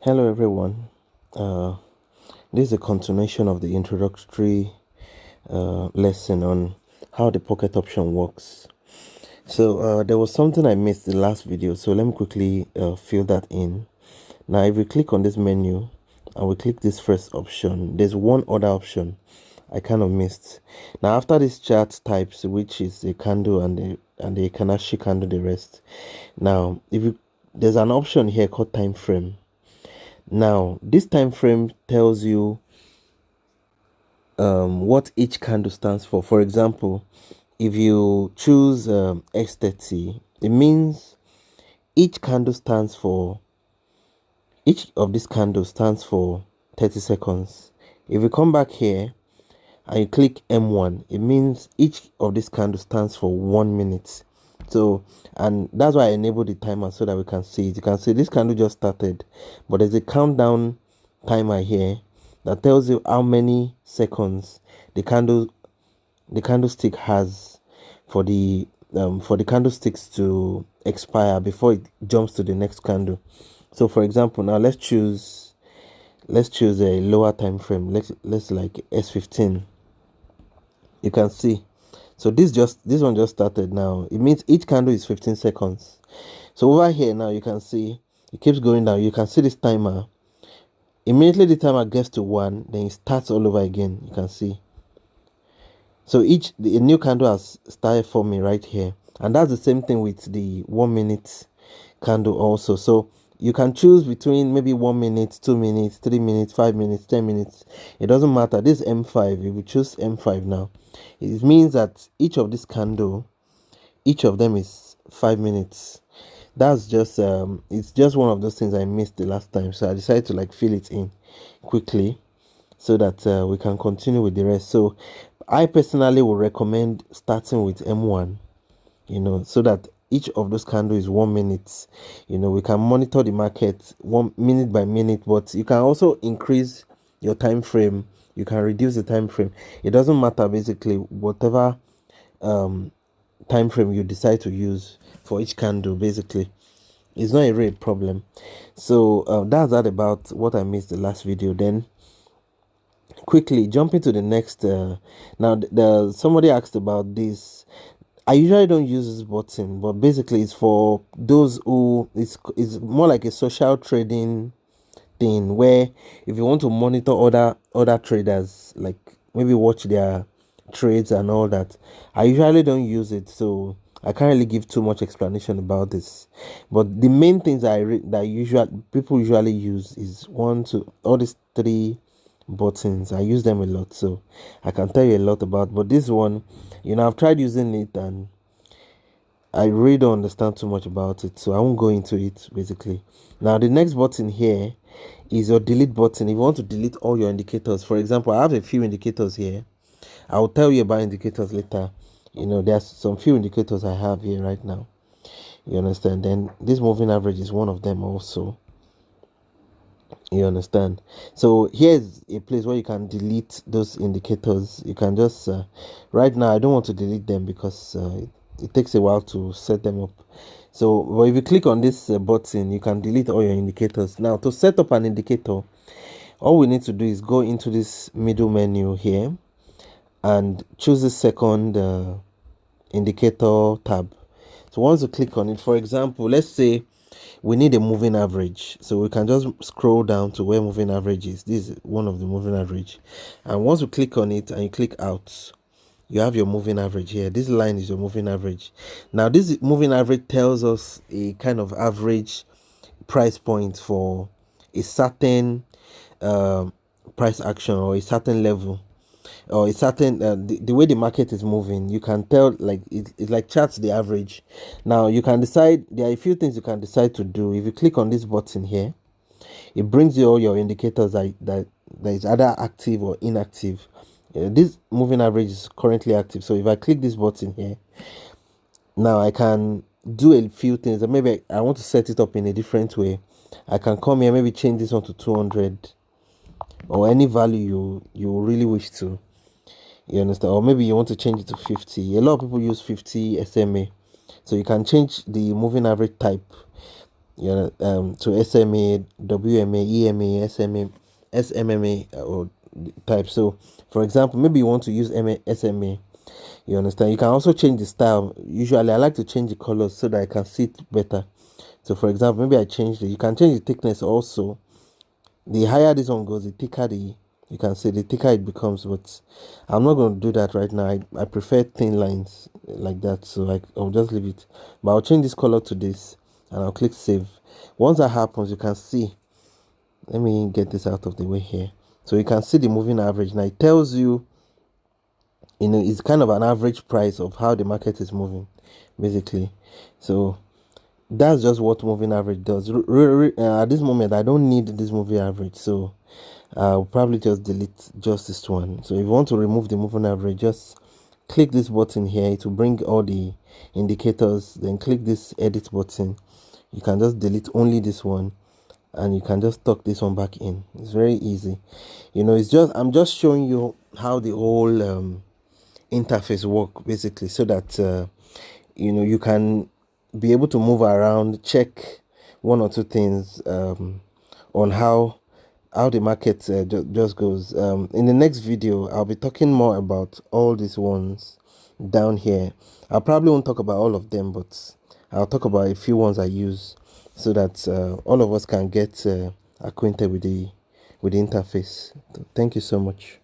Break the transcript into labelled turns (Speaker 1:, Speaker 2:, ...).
Speaker 1: Hello everyone. Uh, this is a continuation of the introductory lesson on how the pocket option works. So there was something I missed in the last video, so let me quickly fill that in. Now if we click on this menu and we click this first option, there's one other option I kind of missed. Now after this chart types, which is a candle and they can actually handle the rest. Now if you there's an option here called time frame. Now, this time frame tells you what each candle stands for. For example, if you choose X30, it means each candle stands for each of these candles stands for 30 seconds. If you come back here and you click M1, it means each of these candles stands for 1 minute. So, and that's why I enabled the timer so that we can see it. You can see this candle just started, but there's a countdown timer here that tells you how many seconds the candlestick has for the candlesticks to expire before it jumps to the next candle. So for example, now let's choose a lower time frame. Let's like S15. You can see, so this one just started. Now it means each candle is 15 seconds. So over here now you can see it keeps going down. You can see this timer. Immediately the timer gets to 1, then it starts all over again. You can see, so a new candle has started forming right here, and that's the same thing with the 1 minute candle also. So you can choose between maybe 1 minute, 2 minutes, 3 minutes, 5 minutes, 10 minutes. It doesn't matter. This M5, if we choose M5 now, it means that each of this candle, each of them is 5 minutes. That's just it's just one of those things I missed the last time, so I decided to like fill it in quickly so that we can continue with the rest. So I personally would recommend starting with M1, so that each of those candles is 1 minute. We can monitor the market 1 minute by minute, but you can also increase your time frame. You can reduce the time frame. It doesn't matter, basically, whatever time frame you decide to use for each candle, basically. It's not a real problem. So that's that about what I missed the last video. Then quickly jumping to the next now somebody asked about this. I usually don't use this button, but basically it's for those who it's more like a social trading thing, where if you want to monitor other traders, like maybe watch their trades and all that. I usually don't use it, so I can't really give too much explanation about this. But the main things that usual people usually use is all these three buttons. I use them a lot, so I can tell you a lot about. But this one, I've tried using it and I really don't understand too much about it, so I won't go into it basically. Now the next button here is your delete button. If you want to delete all your indicators, for example, I have a few indicators here. I will tell you about indicators later. There's some few indicators I have here right now. You understand? Then this moving average is one of them also. You understand? So here's a place where you can delete those indicators. You can just right now I don't want to delete them because it takes a while to set them up. So but if you click on this button, you can delete all your indicators. Now to set up an indicator, all we need to do is go into this middle menu here and choose the second indicator tab. So once you click on it, for example, let's say we need a moving average, so we can just scroll down to where moving average is. This is one of the moving average, and once you click on it and you click out, you have your moving average here. This line is your moving average. Now this moving average tells us a kind of average price point for a certain price action or a certain level or a certain the way the market is moving. You can tell, like it like charts the average. Now you can decide, there are a few things you can decide to do. If you click on this button here, it brings you all your indicators that is either active or inactive. This moving average is currently active, so if I click this button here, now I can do a few things, and maybe I want to set it up in a different way. I can come here, maybe change this one to 200 or any value you really wish to. You understand? Or maybe you want to change it to 50. A lot of people use 50 SMA. So you can change the moving average type to SMA, WMA, EMA, SMA, SMMA or type. So for example, maybe you want to use SMA. You understand? You can also change the style. Usually I like to change the colors so that I can see it better. So for example, maybe I changed it. You can change the thickness also. The higher this one goes, the thicker you can see the thicker it becomes. But I'm not going to do that right now. I prefer thin lines like that, so I'll just leave it. But I'll change this color to this, and I'll click save. Once that happens, you can see, let me get this out of the way here. So you can see the moving average. Now it tells you, it's kind of an average price of how the market is moving, basically. So that's just what moving average does. At this moment, I don't need this moving average, so I'll probably just delete just this one. So if you want to remove the moving average, just click this button here to bring all the indicators, then click this edit button. You can just delete only this one, and you can just tuck this one back in. It's very easy. I'm just showing you how the whole interface work, basically, so that you can be able to move around, check one or two things on how the market just goes. In the next video, I'll be talking more about all these ones down here. I probably won't talk about all of them, but I'll talk about a few ones I use so that all of us can get acquainted with the interface. Thank you so much.